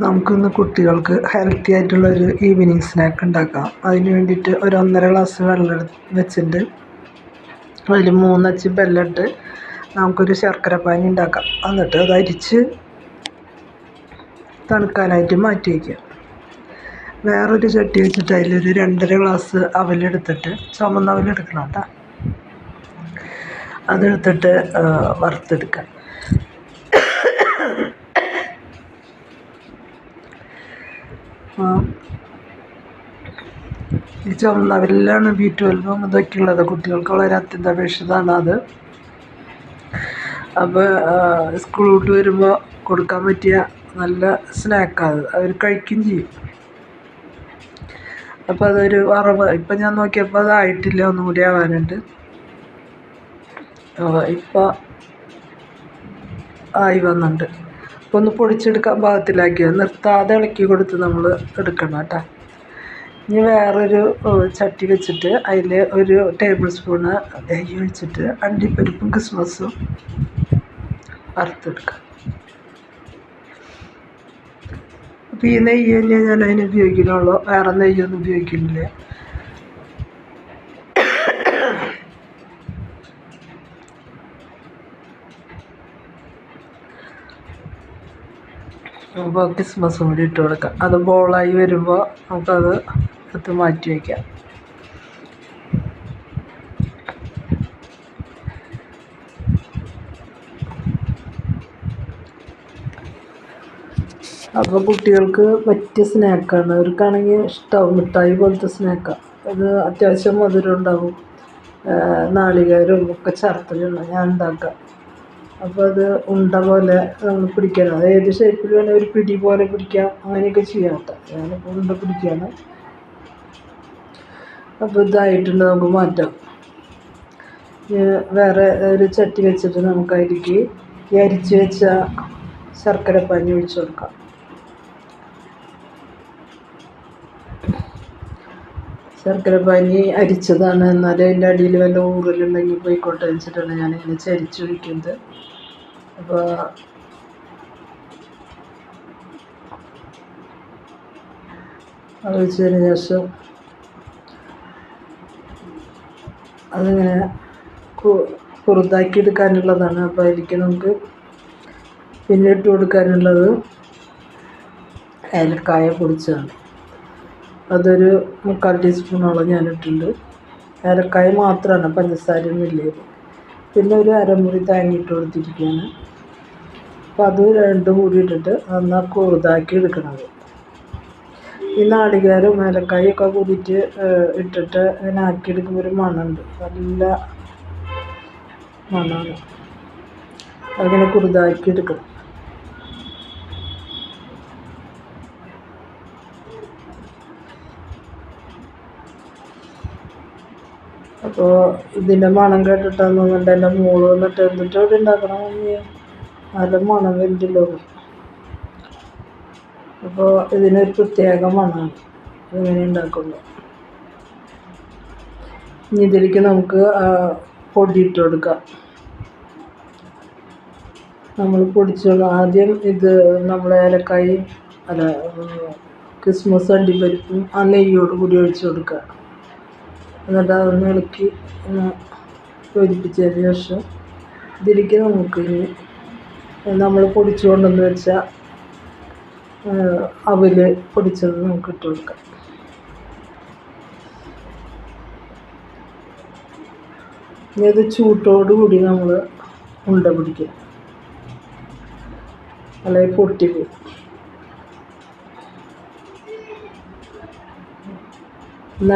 നമുക്കിന്ന് കുട്ടികൾക്ക് ഹെൽത്തി ആയിട്ടുള്ളൊരു ഈവനിങ് സ്നാക്ക് ഉണ്ടാക്കാം. അതിന് വേണ്ടിയിട്ട് ഒരു 1.5 ഗ്ലാസ് വെള്ളം വെച്ചിട്ട് അതിൽ 3 അച്ച് ബെല്ലിട്ട് നമുക്കൊരു ശർക്കര പാനി ഉണ്ടാക്കാം. എന്നിട്ട് അത് അരിച്ച് തണുക്കാനായിട്ട് മാറ്റി വയ്ക്കുക. വേറൊരു ചട്ടി വെച്ചിട്ട് അതിലൊരു 2.5 ഗ്ലാസ് അവലെടുത്തിട്ട് ചുമന്ന അവലെടുക്കണം കേട്ടോ. അതെടുത്തിട്ട് വറുത്തെടുക്കുക. ഈ ചുമന്നവരിലാണ് B12 ഇതൊക്കെ ഉള്ളത്. കുട്ടികൾക്ക് വളരെ അത്യന്താപേക്ഷിതമാണ് അത്. അപ്പോൾ സ്കൂൾ വിട്ട് വരുമ്പോൾ കൊടുക്കാൻ പറ്റിയ നല്ല സ്നാക്കാണ്. അവർ കഴിക്കുകയും ചെയ്യും. അപ്പോൾ അതൊരു ഇപ്പം ഞാൻ നോക്കിയപ്പോൾ അതായിട്ടില്ല, ഒന്നും കൂടി ആവാനുണ്ട്. ഇപ്പോൾ ആയി വന്നിട്ടുണ്ട്. അപ്പോൾ ഒന്ന് പൊടിച്ചെടുക്കാൻ പാകത്തിലാക്കിയത് നിർത്താതെ ഇളക്കി കൊടുത്ത് നമ്മൾ എടുക്കണം കേട്ടോ. ഇനി വേറൊരു ചട്ടി വെച്ചിട്ട് അതിൽ 1 ടേബിൾ സ്പൂണ് നെയ്യ് ഒഴിച്ചിട്ട് അണ്ടിപ്പരിപ്പും കിസ്മസും വറുത്തെടുക്കാം. അപ്പോൾ ഈ നെയ്യ് തന്നെ ഞാൻ അതിന് ഉപയോഗിക്കുന്നുള്ളൂ, വേറെ നെയ്യൊന്നും ഉപയോഗിക്കുന്നില്ല. അപ്പോൾ കിസ്മസും കൂടി ഇട്ട് കൊടുക്കാം. അത് ബോളായി വരുമ്പോൾ നമുക്കത് എടുത്ത് മാറ്റി വയ്ക്കാം. അപ്പോൾ കുട്ടികൾക്ക് പറ്റിയ സ്നാക്കാണ്. അവർക്കാണെങ്കിൽ ഇഷ്ടമാവും. മിഠായി പോലത്തെ സ്നാക്കാണ്. അത് അത്യാവശ്യം മധുരം ഉണ്ടാവും, നാളികേരവും ഒക്കെ ചേർത്തിട്ടുണ്ട് ഞാൻ ഉണ്ടാക്കാം. അപ്പോൾ അത് ഉണ്ട പോലെ നമ്മൾ പിടിക്കണം. അത് ഏത് ഷേപ്പിൽ വേണേൽ ഒരു പിടി പോലെ പിടിക്കാം, അങ്ങനെയൊക്കെ ചെയ്യാം കേട്ടോ. ഞാനിപ്പോൾ ഉണ്ട പിടിക്കുകയാണ്. അപ്പോൾ ഇതായിട്ടുണ്ട്, നമുക്ക് മാറ്റാം. വേറെ ഒരു ചട്ടി വെച്ചിട്ട് നമുക്ക് അതിലേക്ക് ഈ അരിച്ച് വെച്ച ശർക്കര പാനി ഒഴിച്ച് കൊടുക്കാം. ശർക്കര പാനി അരിച്ചതാണ്, എന്നാലും അതിൻ്റെ അടിയിൽ വല്ല ഊറലുണ്ടെങ്കിൽ പോയിക്കോട്ടെ വെച്ചിട്ടാണ് ഞാനിങ്ങനെ ചരിച്ചൊഴിക്കുന്നത്. അപ്പോൾ അത് ഒഴിച്ചതിന് ശേഷം അതിങ്ങനെ കുറുതാക്കി എടുക്കാനുള്ളതാണ്. അപ്പോൾ അതിലേക്ക് നമുക്ക് പിന്നെ ഇട്ട് കൊടുക്കാനുള്ളത് ഏലക്കായ പൊടിച്ചതാണ്. അതൊരു 3/4 ടീസ്പൂണോളം ഞാനിട്ടുണ്ട്. ഏലക്കായ മാത്രമാണ്, പഞ്ചസാരയൊന്നും ഇല്ല. പിന്നെ ഒരു അരമുറി തേങ്ങ ഇട്ട് കൊടുത്തിരിക്കുകയാണ്. അപ്പോൾ അത് രണ്ടും കൂടി ഇട്ടിട്ട് നന്നാ കുറുതാക്കി എടുക്കണത്. ഈ നാളികേരവും ഏലക്കായും ഒക്കെ കൂടിയിട്ട് ഇട്ടിട്ട് ഇങ്ങനെ ആക്കിയെടുക്കുമ്പോൾ ഒരു മണമുണ്ട്, നല്ല മണമാണ്. അങ്ങനെ കുറുതാക്കി എടുക്കണം. അപ്പോൾ ഇതിൻ്റെ മണം കേട്ടിട്ടാന്ന് തോന്നുന്നുണ്ട് എൻ്റെ മോള് വന്നിട്ട് എന്നിട്ട് ഇവിടെ ഉണ്ടാക്കണം, നല്ല മണം വരുന്നില്ലോ. അപ്പോൾ ഇതിനൊരു പ്രത്യേക മണമാണ് ഇങ്ങനെ ഉണ്ടാക്കുമ്പോൾ. ഇനി ഇതിലേക്ക് നമുക്ക് പൊടി ഇട്ട് കൊടുക്കാം. നമ്മൾ പൊടിച്ചോളൂ. ആദ്യം ഇത് നമ്മൾ ഏലക്കായി കിസ്മസ് അണ്ടിപ്പരിപ്പും ആ നെയ്യോട് കൂടി ഒഴിച്ച് കൊടുക്കുക. എന്നിട്ട് അതൊന്ന് ഇളക്കി ഒന്ന് യോജിപ്പിച്ചതിന് ശേഷം ഇതിലേക്ക് നമുക്ക് ഇനി നമ്മൾ പൊടിച്ചു കൊണ്ടുവന്ന് വെച്ച അവല് പൊടിച്ചത് നമുക്ക് ഇട്ട് കൊടുക്കാം. ഇനി അത് ചൂട്ടോടുകൂടി നമ്മൾ ഉണ്ട പിടിക്കുക, അല്ലെങ്കിൽ പൊട്ടിപ്പോയി.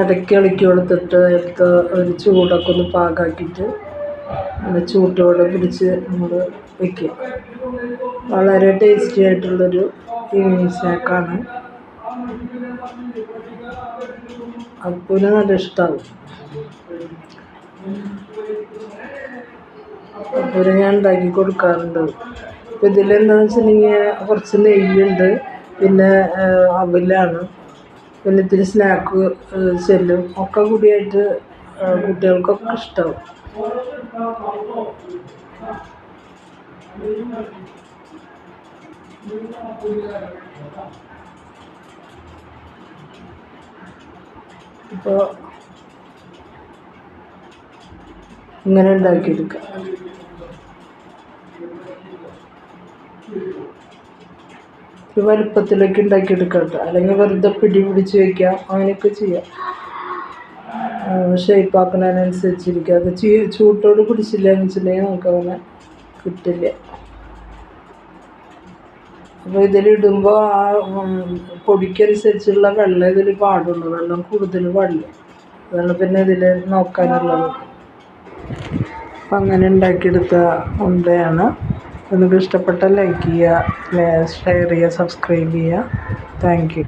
ഇടയ്ക്ക് ഇളക്കി കൊടുത്തിട്ട് എടുത്ത് ഒരു ചൂടൊക്കെ ഒന്ന് പാകാക്കിയിട്ട് നല്ല ചൂട്ടോടെ പിടിച്ച് നമ്മൾ വയ്ക്കുക. വളരെ ടേസ്റ്റി ആയിട്ടുള്ളൊരു ഈവനിങ് സ്നാക്കാണ്. അപ്പൂന് നല്ല ഇഷ്ടമാവും. അപ്പൂന് ഞാൻ ഉണ്ടാക്കി കൊടുക്കാറുണ്ട്. അപ്പോൾ ഇതിലെന്താണെന്ന് വെച്ചിട്ടുണ്ടെങ്കിൽ കുറച്ച് നെയ്യുണ്ട്, പിന്നെ അവലാണ്, പിന്നെ ഇത്തിരി സ്നാക്ക് ചെല്ലും ഒക്കെ കൂടിയായിട്ട് കുട്ടികൾക്കൊക്കെ ഇഷ്ടമാവും. ഇപ്പോൾ ഇങ്ങനെ ഉണ്ടാക്കിയെടുക്കാം. ഒരു വലുപ്പത്തിലേക്ക് ഉണ്ടാക്കിയെടുക്കാം കേട്ടോ, അല്ലെങ്കിൽ വെറുതെ പിടി പിടിച്ച് വയ്ക്കാം, അങ്ങനെയൊക്കെ ചെയ്യാം. ഷേപ്പാക്കുന്നതിനനുസരിച്ചിരിക്കും. അത് ചൂട്ടോട് പിടിച്ചില്ല എന്ന് വെച്ചിട്ടുണ്ടെങ്കിൽ നമുക്കങ്ങനെ കിട്ടില്ല. അപ്പോൾ ഇതിലിടുമ്പോൾ ആ പൊടിക്കനുസരിച്ചുള്ള വെള്ളം ഇതിൽ പാടുള്ളൂ, വെള്ളം കൂടുതൽ പാടില്ല. അതാണ് പിന്നെ ഇതിൽ നോക്കാനുള്ളത്. അപ്പം അങ്ങനെ ഉണ്ടാക്കിയെടുത്ത ഉണ്ടയാണ്. നിങ്ങൾക്ക് ഇഷ്ടപ്പെട്ടാൽ ലൈക്ക് ചെയ്യുക, ഷെയർ ചെയ്യുക, സബ്സ്ക്രൈബ് ചെയ്യുക. Thank you.